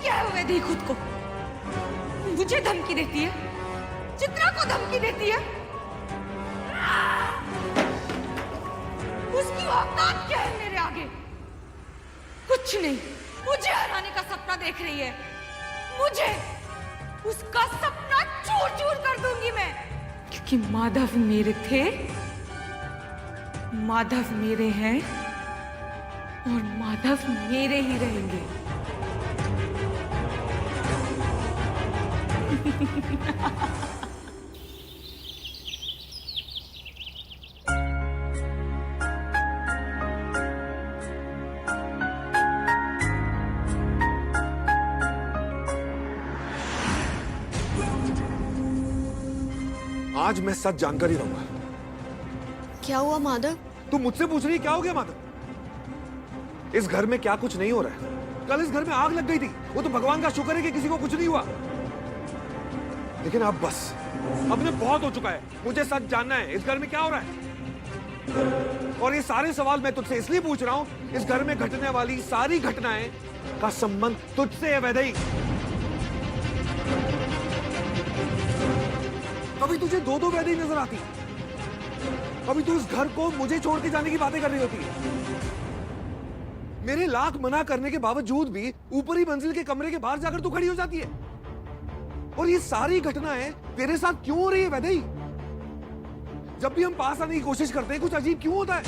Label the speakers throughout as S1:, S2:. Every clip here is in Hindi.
S1: क्या है वैदेही खुद को? मुझे धमकी देती है, चित्रा को धमकी देती है। उसकी औकात क्या है मेरे आगे? कुछ नहीं। मुझे हराने का सपना देख रही है। मुझे उसका सपना चूर चूर कर दूंगी मैं, क्योंकि माधव मेरे थे, माधव मेरे हैं और माधव मेरे ही रहेंगे।
S2: आज मैं सच जानकर ही रहूंगा।
S3: क्या हुआ माधव?
S2: तू मुझसे पूछ रही है क्या हो गया माधव? इस घर में क्या कुछ नहीं हो रहा है? कल इस घर में आग लग गई थी, वो तो भगवान का शुक्र है कि किसी को कुछ नहीं हुआ। लेकिन अब बस, अब ने बहुत हो चुका है। मुझे सच जानना है, इस घर में क्या हो रहा है। और ये सारे सवाल मैं तुझसे इसलिए पूछ रहा हूं, इस घर में घटने वाली सारी घटनाएं का संबंध तुझसे है वैदेही। कभी तुझे दो दो वैदेही नजर आती, कभी तू इस घर को मुझे छोड़ के जाने की बातें कर रही होती है। मेरे लाख मना करने के बावजूद भी ऊपरी मंजिल के कमरे के बाहर जाकर तू खड़ी हो जाती है। और ये सारी घटनाएं तेरे साथ क्यों हो रही है वैदेही? जब भी हम पास आने की कोशिश करते हैं कुछ अजीब क्यों होता है?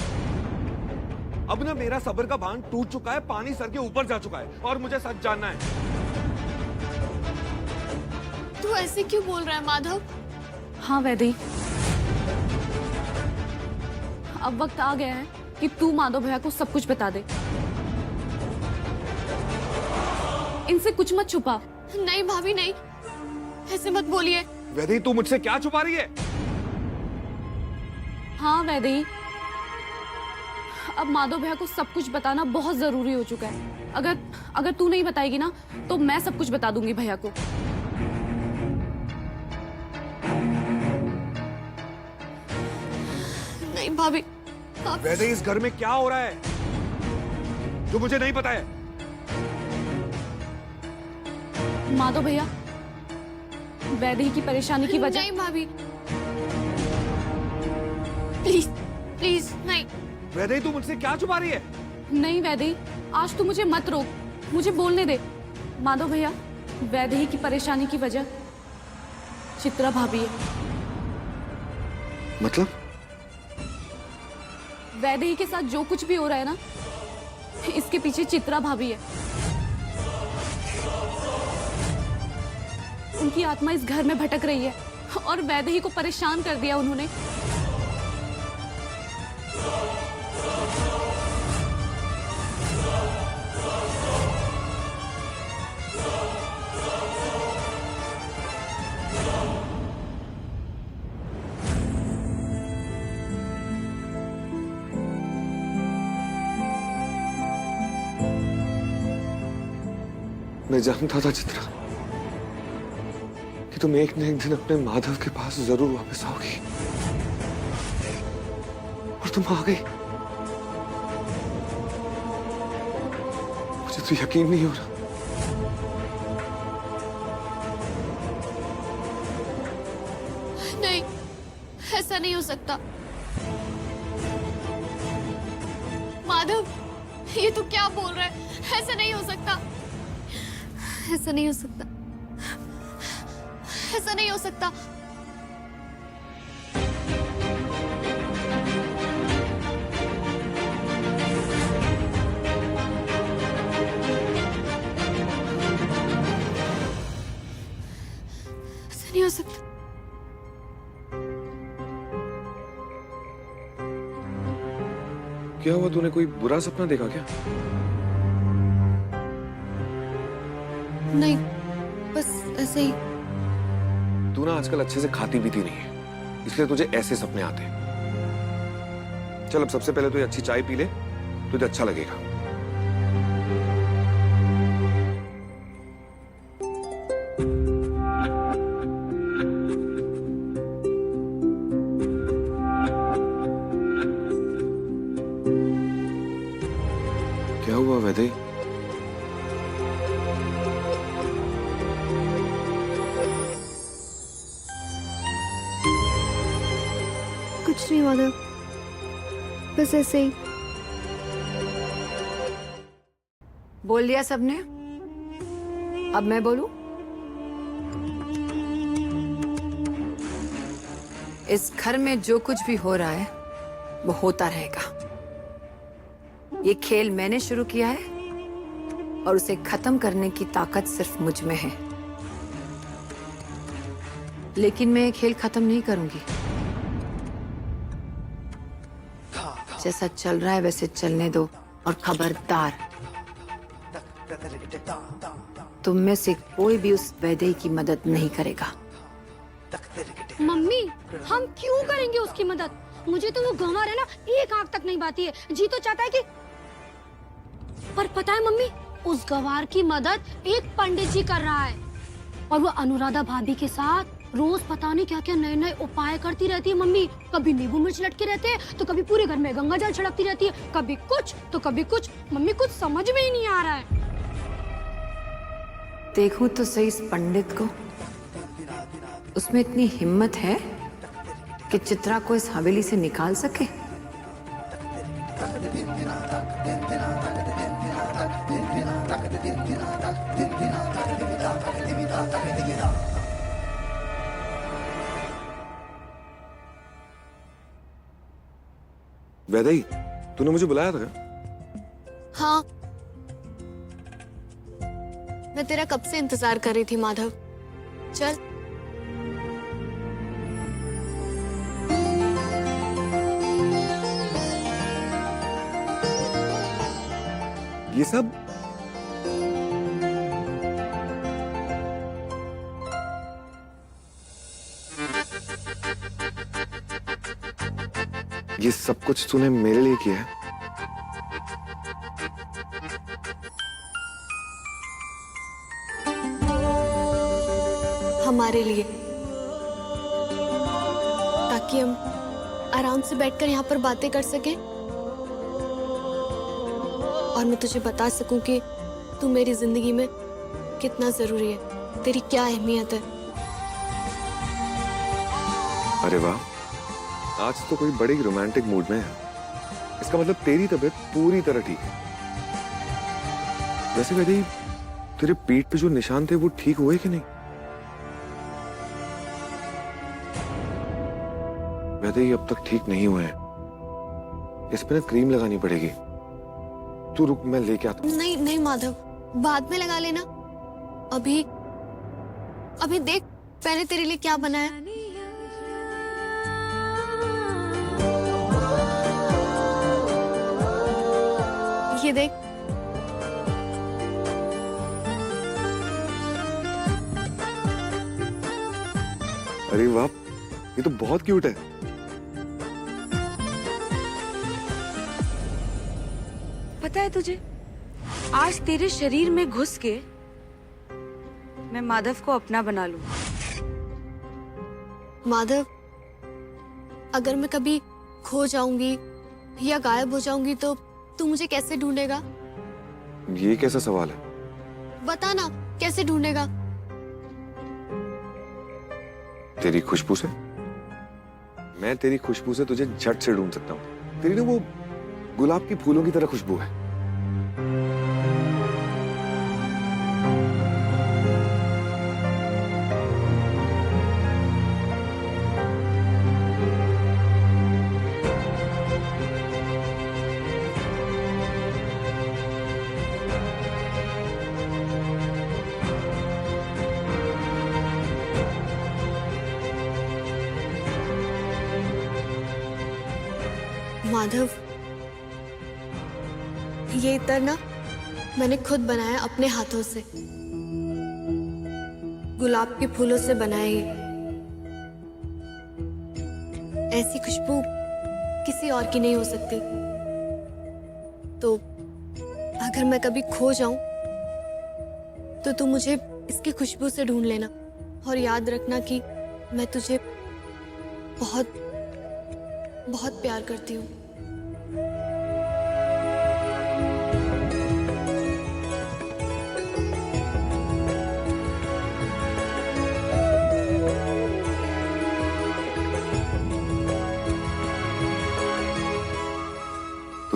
S2: अब ना मेरा सब्र का बांध टूट चुका है, पानी सर के ऊपर जा चुका है और मुझे सच जानना है।
S3: तू ऐसे क्यों बोल रहा है माधव?
S4: हाँ वैदेही, अब वक्त आ गया है कि तू माधव भैया को सब कुछ बता दे। इनसे कुछ मत छुपा।
S3: नहीं भाभी नहीं, ऐसे मत बोलिए।
S2: वैदेही तू मुझसे क्या छुपा रही है?
S4: हाँ वैदेही, अब माधव भैया को सब कुछ बताना बहुत जरूरी हो चुका है। अगर तू नहीं बताएगी ना तो मैं सब कुछ बता दूंगी भैया को।
S3: नहीं भाभी।
S2: वैदेही इस घर में क्या हो रहा है जो मुझे नहीं पता है?
S4: माधव भैया, वैदेही की परेशानी की वजह।
S3: नहीं भाभी, प्लीज प्लीज नहीं।
S2: वैदेही तू मुझसे क्या छुपा रही है?
S4: नहीं वैदेही, आज तू मुझे मत रोक, मुझे बोलने दे। माधव भैया, वैदेही की परेशानी की वजह चित्रा भाभी है।
S2: मतलब?
S4: वैदेही के साथ जो कुछ भी हो रहा है ना, इसके पीछे चित्रा भाभी है। उनकी आत्मा इस घर में भटक रही है और वैदेही को परेशान कर दिया उन्होंने।
S2: मैं जानता था चित्रा कि तुम एक न एक दिन अपने माधव के पास जरूर वापस आओगी, और तुम आ गई। मुझे तो यकीन नहीं हो रहा।
S3: नहीं, ऐसा नहीं हो सकता माधव, ये तू क्या बोल रहा है? ऐसा नहीं हो सकता, ऐसा नहीं हो सकता, ऐसा नहीं हो सकता। ऐसा नहीं हो सकता।
S2: क्या हुआ? तूने कोई बुरा सपना देखा क्या?
S3: नहीं, बस ऐसे ही।
S2: तू ना आजकल अच्छे से खाती पीती नहीं है, इसलिए तुझे ऐसे सपने आते हैं। चल अब सबसे पहले तो ये अच्छी चाय पी ले, तुझे अच्छा लगेगा। क्या हुआ वैदेही?
S3: कुछ नहीं माधव, बस ऐसे ही।
S5: बोल लिया सबने, अब मैं बोलूं? इस घर में जो कुछ भी हो रहा है वो होता रहेगा। ये खेल मैंने शुरू किया है और उसे खत्म करने की ताकत सिर्फ मुझ में है। लेकिन मैं ये खेल खत्म नहीं करूंगी। जैसा चल रहा है वैसे चलने दो, और खबरदार, तुम में से कोई भी उस वैदेही की मदद नहीं करेगा।
S6: मम्मी, हम क्यों करेंगे उसकी मदद? मुझे तो वो गंवार है ना, एक आंख तक नहीं बाती है। जी तो चाहता है कि, पर पता है मम्मी, उस गंवार की मदद एक पंडित जी कर रहा है, और वो अनुराधा भाभी के साथ रोज पता नहीं क्या क्या नए नए उपाय करती रहती है मम्मी। कभी नींबू मिर्च लटके रहते हैं, तो कभी पूरे घर में गंगा जल छिड़कती रहती है, कभी कुछ तो कभी कुछ। मम्मी, कुछ समझ में ही नहीं आ रहा है।
S5: देखूं तो सही इस पंडित को, उसमें इतनी हिम्मत है कि चित्रा को इस हवेली से निकाल सके।
S2: वैदेही, तूने मुझे बुलाया था क्या?
S3: हाँ, मैं तेरा कब से इंतजार कर रही थी माधव। चल।
S2: ये सब कुछ तूने मेरे लिए किया है?
S3: हमारे लिए, ताकि हम आराम से बैठकर यहाँ पर बातें कर सकें, और मैं तुझे बता सकूं कि तू मेरी जिंदगी में कितना जरूरी है, तेरी क्या अहमियत है।
S2: अरे वाह, आज तो कोई बड़े रोमांटिक मूड में है। इसका मतलब तेरी तबीयत पूरी तरह ठीक है। वैसे वैदेही, तेरे पीठ पे जो निशान थे वो ठीक हुए कि नहीं? वैदेही, अब तक ठीक नहीं हुए हैं। इस पे ना क्रीम लगानी पड़ेगी। तू रुक, मैं लेके आता हूं।
S3: नहीं नहीं माधव, बाद में लगा लेना। अभी अभी देख पहले तेरे लिए क्या बना है। ये देख।
S2: अरे वाह, ये तो बहुत क्यूट है।
S1: पता है तुझे, आज तेरे शरीर में घुस के मैं माधव को अपना बना लूं।
S3: माधव, अगर मैं कभी खो जाऊंगी या गायब हो जाऊंगी तो तू मुझे कैसे ढूंढेगा?
S2: ये कैसा सवाल है?
S3: बता ना, कैसे ढूंढेगा?
S2: तेरी खुशबू से। मैं तेरी खुशबू से तुझे झट से ढूंढ सकता हूँ। तेरी ना वो गुलाब की फूलों की तरह खुशबू है।
S3: माधव, ये इत्र ना मैंने खुद बनाया अपने हाथों से। गुलाब के फूलों से बनाया ये। ऐसी खुशबू किसी और की नहीं हो सकती। तो अगर मैं कभी खो जाऊं तो तू मुझे इसकी खुशबू से ढूंढ लेना, और याद रखना कि मैं तुझे बहुत बहुत प्यार करती हूँ।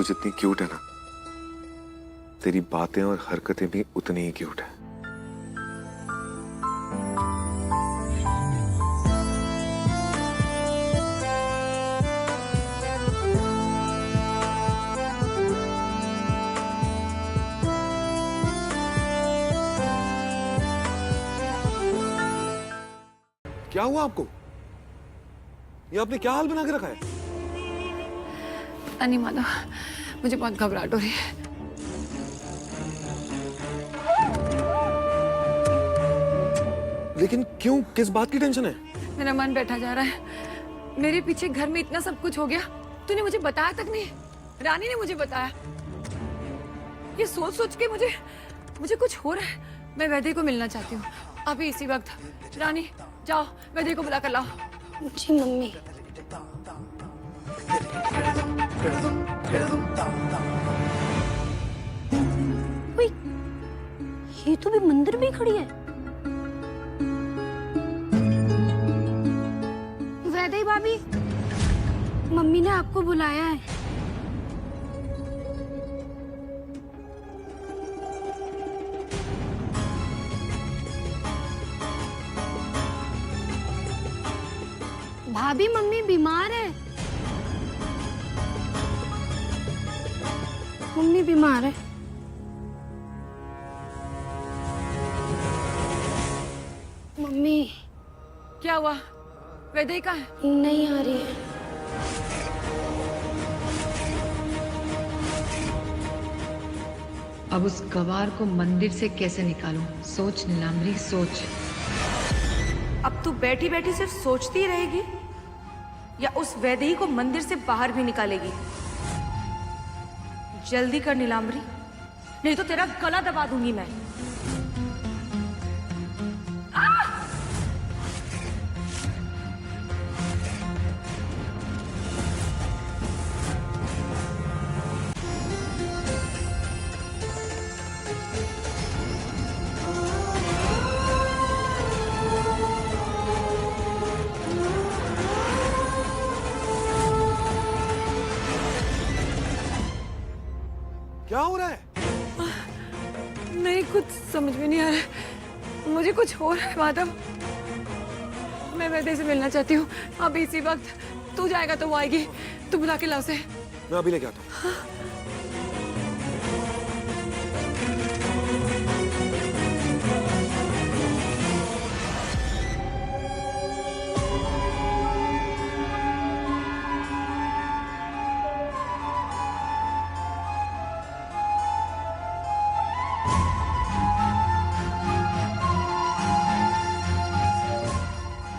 S2: तू जितनी क्यूट है ना, तेरी बातें और हरकतें भी उतनी ही क्यूट है। क्या हुआ आपको? ये आपने क्या हाल बना के रखा है?
S5: नहीं माधव, मुझे बहुत घबराहट हो रही है।
S2: लेकिन क्यों, किस बात की टेंशन है?
S5: मेरा मन बैठा जा रहा है। मेरे पीछे घर में इतना सब कुछ हो गया, तूने मुझे बताया तक नहीं। रानी ने मुझे बताया। ये सोच सोच के मुझे कुछ हो रहा है। मैं वैद्य को मिलना चाहती हूँ अभी इसी वक्त। रानी जाओ, वैद्य को बुला कर लाओ।
S6: जी मम्मी। ओए, ये तो भी मंदिर में ही खड़ी है। वैदेही भाभी, मम्मी ने आपको बुलाया है। भाभी, मम्मी बीमार है। मम्मी बीमार है। मम्मी।
S5: क्या हुआ? वैदेही कहाँ है?
S6: नहीं आ रही है।
S7: अब उस गवार को मंदिर से कैसे निकालूं? सोच नीलांबरी, सोच।
S1: अब तू बैठी बैठी सिर्फ सोचती ही रहेगी या उस वैदेही को मंदिर से बाहर भी निकालेगी? जल्दी कर नीलांबरी, नहीं तो तेरा गला दबा दूंगी मैं।
S2: क्या हो रहा है?
S5: नहीं, कुछ समझ में नहीं आ रहा है। मुझे कुछ हो रहा है माधव। मैं वैद्य से मिलना चाहती हूँ अभी इसी वक्त। तू जाएगा तो वो आएगी। तू बुला के ला उसे।
S2: मैं अभी लेके आता हूँ।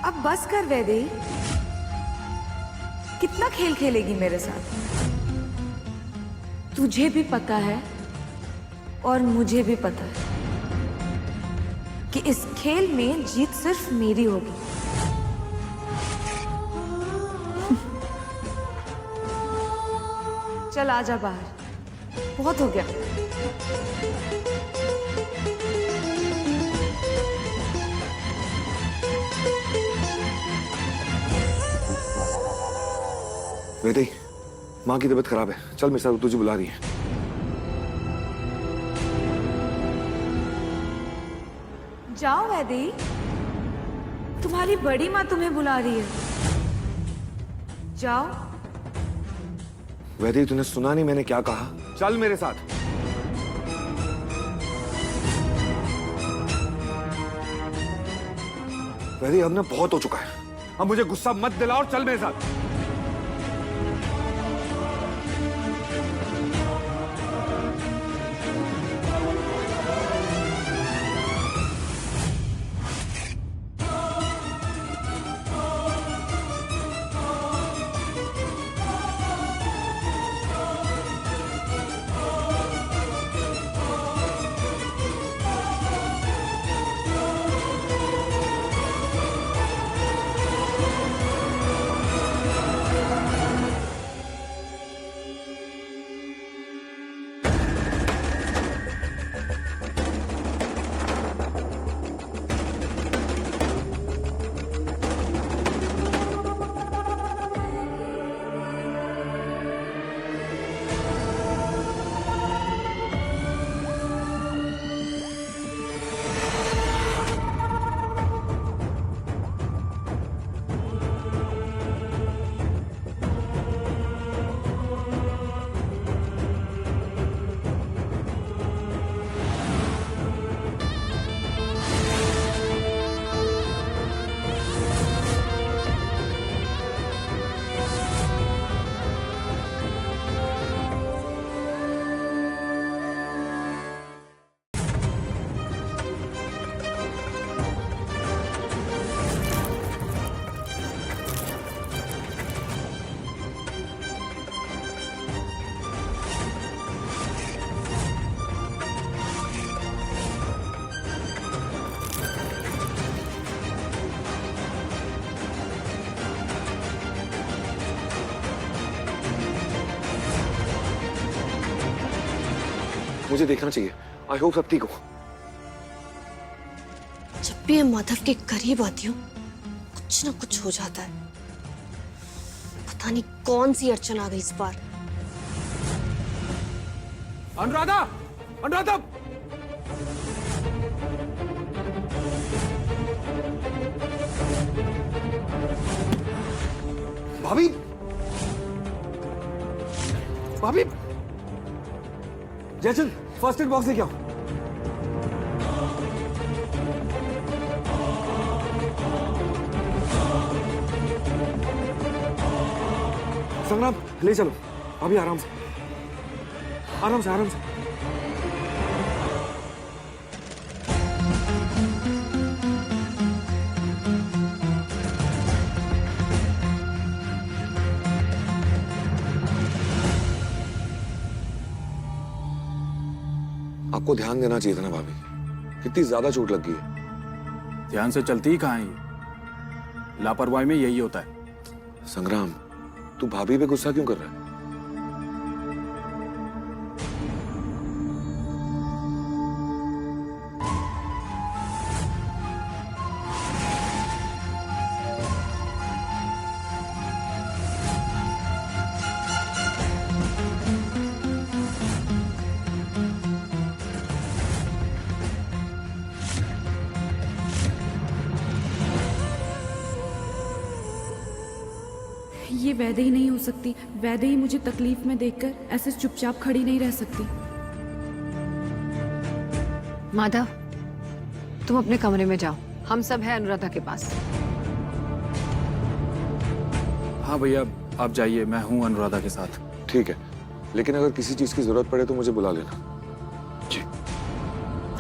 S1: अब बस कर वैदेही, कितना खेल खेलेगी मेरे साथ? तुझे भी पता है और मुझे भी पता है कि इस खेल में जीत सिर्फ मेरी होगी। चल आजा बाहर, बहुत हो गया।
S2: वैदेही, माँ की तबीयत खराब है, चल मेरे साथ, तुझे बुला रही है।
S1: जाओ वैदेही, तुम्हारी बड़ी माँ तुम्हें बुला रही है। जाओ।
S2: वैदेही, तूने सुना नहीं मैंने क्या कहा? चल मेरे साथ। वैदेही, अब ना बहुत हो चुका है। अब मुझे गुस्सा मत दिला और चल मेरे साथ। मुझे देखना चाहिए। आई होप सब ठीक हो।
S3: जब भी मैं माधव के करीब आती हूँ कुछ ना कुछ हो जाता है। पता नहीं कौन सी अड़चन आ गई इस बार।
S2: अनुराधा, अनुराधा, भाभी, भाभी, जयचंद फर्स्ट एड बॉक्स लेके आओ। संग्राम ले चलो, अभी आराम से, आराम से, आराम से। आपको ध्यान देना चाहिए था ना भाभी, कितनी ज्यादा चोट लग गई है।
S8: ध्यान से चलती ही कहाँ है ये? लापरवाही में यही होता है।
S2: संग्राम, तू भाभी पे गुस्सा क्यों कर रहा है?
S4: ये वैदे ही नहीं हो सकती। वैदे ही मुझे तकलीफ में देखकर ऐसे चुपचाप खड़ी नहीं रह सकती।
S5: माधव, तुम अपने कमरे में जाओ, हम सब हैं अनुराधा के पास।
S8: हाँ भैया, आप जाइए, मैं हूँ अनुराधा के साथ।
S2: ठीक है, लेकिन अगर किसी चीज की जरूरत पड़े तो मुझे बुला लेना। जी।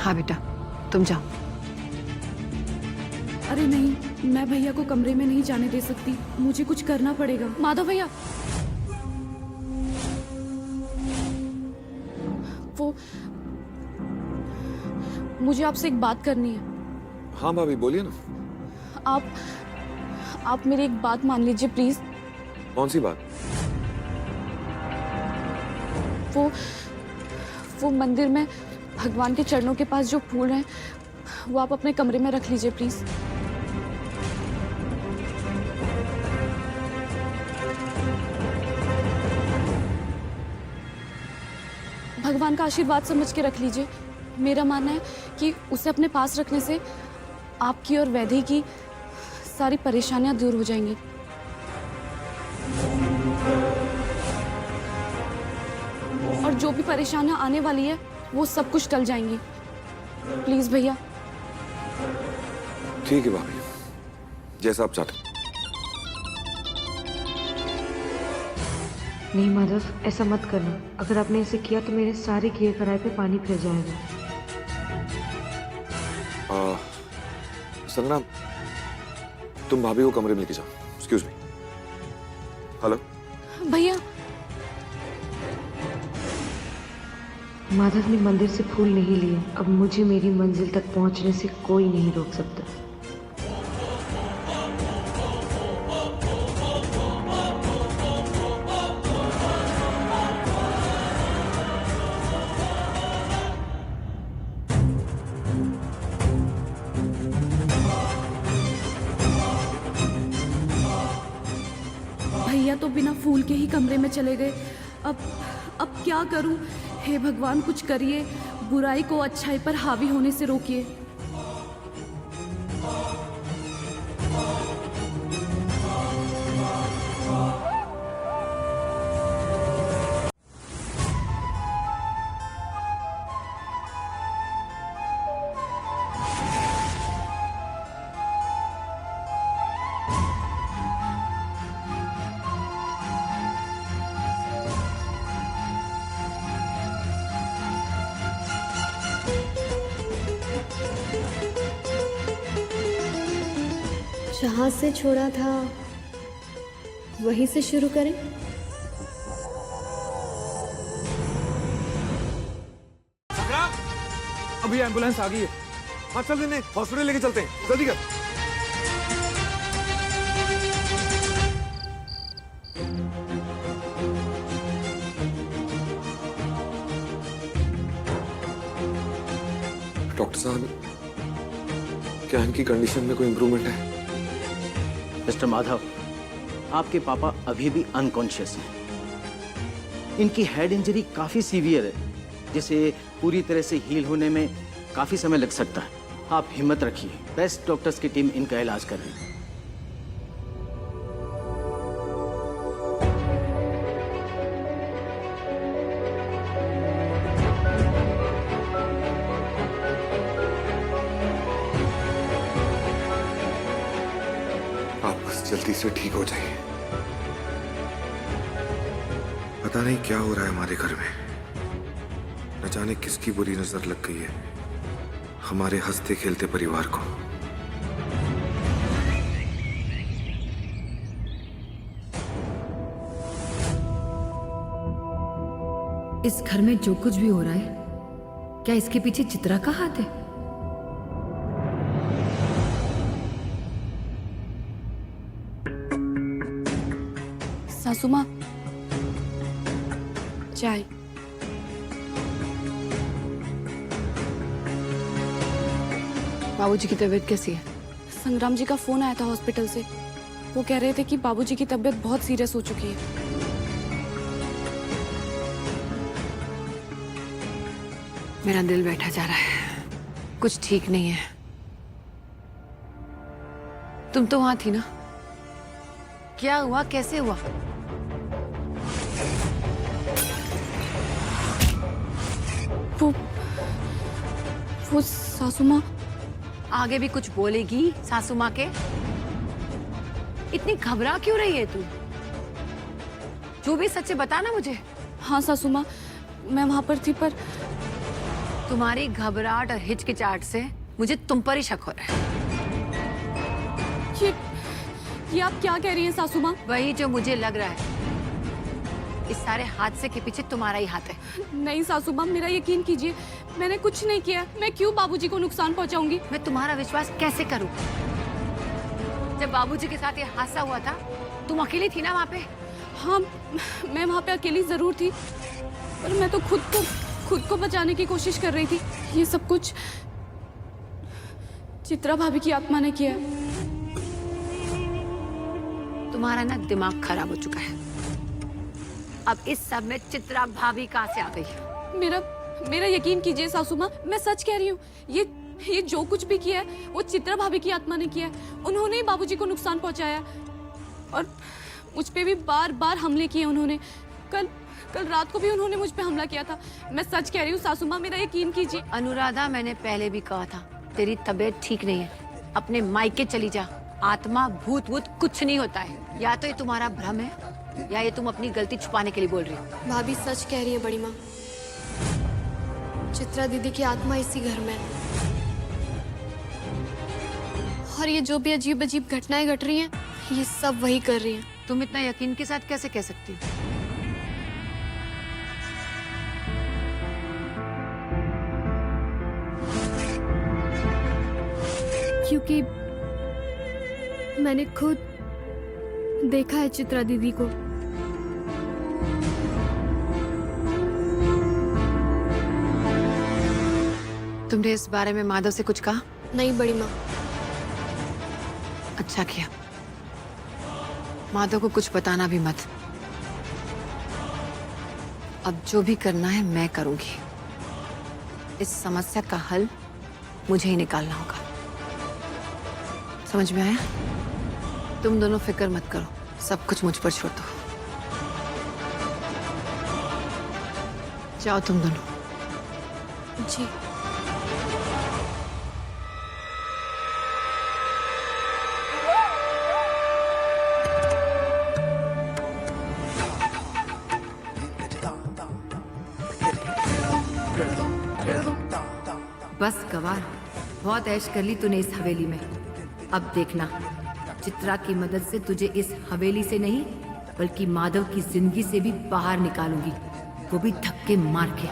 S5: हाँ बेटा, तुम जाओ।
S4: अरे नहीं, मैं भैया को कमरे में नहीं जाने दे सकती। मुझे कुछ करना पड़ेगा। माधव भैया, वो मुझे आपसे एक बात करनी है।
S2: हाँ भाभी, बोलिए ना।
S4: आप मेरी एक बात मान लीजिए प्लीज।
S2: कौन सी बात?
S4: वो मंदिर में भगवान के चरणों के पास जो फूल हैं वो आप अपने कमरे में रख लीजिए प्लीज। भगवान का आशीर्वाद समझ के रख लीजिए। मेरा मानना है कि उसे अपने पास रखने से आपकी और वैदेही की सारी परेशानियां दूर हो जाएंगी। और जो भी परेशानियां आने वाली है वो सब कुछ टल जाएंगी। प्लीज भैया।
S2: ठीक है भाभी, जैसा आप चाहते।
S9: नहीं माधव, ऐसा मत करना। अगर आपने ऐसे किया तो मेरे सारे किए कराए पे पानी फिर जाएगा।
S2: संग्राम, तुम भाभी को कमरे में लेके जाओ। Excuse me. हेलो
S4: भैया।
S9: माधव ने मंदिर से फूल नहीं लिए। अब मुझे मेरी मंजिल तक पहुंचने से कोई नहीं रोक सकता।
S4: भैया तो बिना फूल के ही कमरे में चले गए। अब क्या करूं? हे भगवान, कुछ करिए। बुराई को अच्छाई पर हावी होने से रोकिए।
S3: जहाँ से छोड़ा था वहीं से शुरू करें।
S2: संग्राम,
S8: अभी एम्बुलेंस आ गई है।
S2: हाँ चल देने, हॉस्पिटल लेके चलते हैं, जल्दी कर। डॉक्टर साहब, क्या इनकी कंडीशन में कोई इंप्रूवमेंट है?
S10: मिस्टर माधव, आपके पापा अभी भी अनकॉन्शियस हैं। इनकी हेड इंजरी काफी सीवियर है, जिसे पूरी तरह से हील होने में काफी समय लग सकता है। आप हिम्मत रखिए, बेस्ट डॉक्टर्स की टीम इनका इलाज कर रही है।
S2: आप बस जल्दी से ठीक हो जाइए। पता नहीं क्या हो रहा है हमारे घर में, न जाने किसकी बुरी नजर लग गई है हमारे हंसते खेलते परिवार को।
S5: इस घर में जो कुछ भी हो रहा है, क्या इसके पीछे चित्रा का हाथ है?
S4: सासू माँ, चाय।
S5: बाबूजी की तबीयत कैसी है?
S4: संग्राम जी का फोन आया था हॉस्पिटल से। वो कह रहे थे कि बाबूजी की तबीयत बहुत सीरियस हो चुकी है।
S5: मेरा दिल बैठा जा रहा है, कुछ ठीक नहीं है। तुम तो वहां थी ना? क्या हुआ, कैसे हुआ?
S4: वो सासू माँ।
S5: आगे भी कुछ बोलेगी सासू माँ के? इतनी घबरा क्यों रही है तू? जो भी सच है बता ना मुझे।
S4: हाँ सासू माँ, मैं वहां पर थी, पर
S5: तुम्हारी घबराहट और हिचकिचाहट से मुझे तुम पर ही शक हो रहा है।
S4: ये आप क्या कह रही हैं सासू माँ?
S5: वही जो मुझे लग रहा है। इस सारे हादसे के पीछे तुम्हारा ही हाथ है।
S4: नहीं सासू माँ, मेरा यकीन कीजिए, मैंने कुछ नहीं किया। मैं क्यों बाबूजी को नुकसान पहुंचाऊंगी?
S5: मैं तुम्हारा विश्वास कैसे करूं? जब बाबूजी के साथ ये हादसा हुआ था, तुम अकेली थी ना वहाँ पे?
S4: हाँ, मैं वहाँ पे अकेली जरूर थी, पर मैं तो खुद को बचाने की कोशिश कर रही थी। ये सब कुछ चित्रा भाभी की आत्मा ने किया।
S5: तुम्हारा ना दिमाग खराब हो चुका है। अब इस सब में चित्रा भाभी कहाँ से आ गई?
S4: मेरा यकीन कीजिए सासू माँ, मैं सच कह रही हूँ। ये जो कुछ भी किया है वो चित्रा भाभी की आत्मा ने किया है। उन्होंने ही बाबूजी को नुकसान पहुंचाया और मुझ पे भी बार बार हमले किए उन्होंने। कल रात को भी उन्होंने मुझ पे हमला किया था। मैं सच कह रही हूँ सासू माँ, मेरा यकीन कीजिए।
S5: अनुराधा, मैंने पहले भी कहा था तेरी तबीयत ठीक नहीं है, अपने मायके चली जा। आत्मा भूत वूत कुछ नहीं होता है। या तो ये तुम्हारा भ्रम है या ये तुम अपनी गलती छुपाने के लिए बोल रही हो।
S3: भाभी सच कह रही है बड़ी माँ, चित्रा दीदी की आत्मा इसी घर में है। और ये जो भी अजीब अजीब घटनाएं घट रही हैं, ये सब वही कर रही हैं।
S5: तुम इतना यकीन के साथ कैसे कह सकती हो?
S3: क्योंकि मैंने खुद देखा है चित्रा दीदी को।
S5: तुमने इस बारे में माधव से कुछ कहा?
S3: नहीं बड़ी माँ।
S5: अच्छा किया। माधव को कुछ बताना भी मत। अब जो भी करना है मैं करूंगी। इस समस्या का हल मुझे ही निकालना होगा। समझ में आया? तुम दोनों फिक्र मत करो, सब कुछ मुझ पर छोड़ दो। जाओ तुम दोनों।
S3: जी।
S5: बस गवार, बहुत ऐश कर ली तूने इस हवेली में। अब देखना, चित्रा की मदद से तुझे इस हवेली से नहीं बल्कि माधव की जिंदगी से भी बाहर निकालूंगी, वो भी धक्के मार के।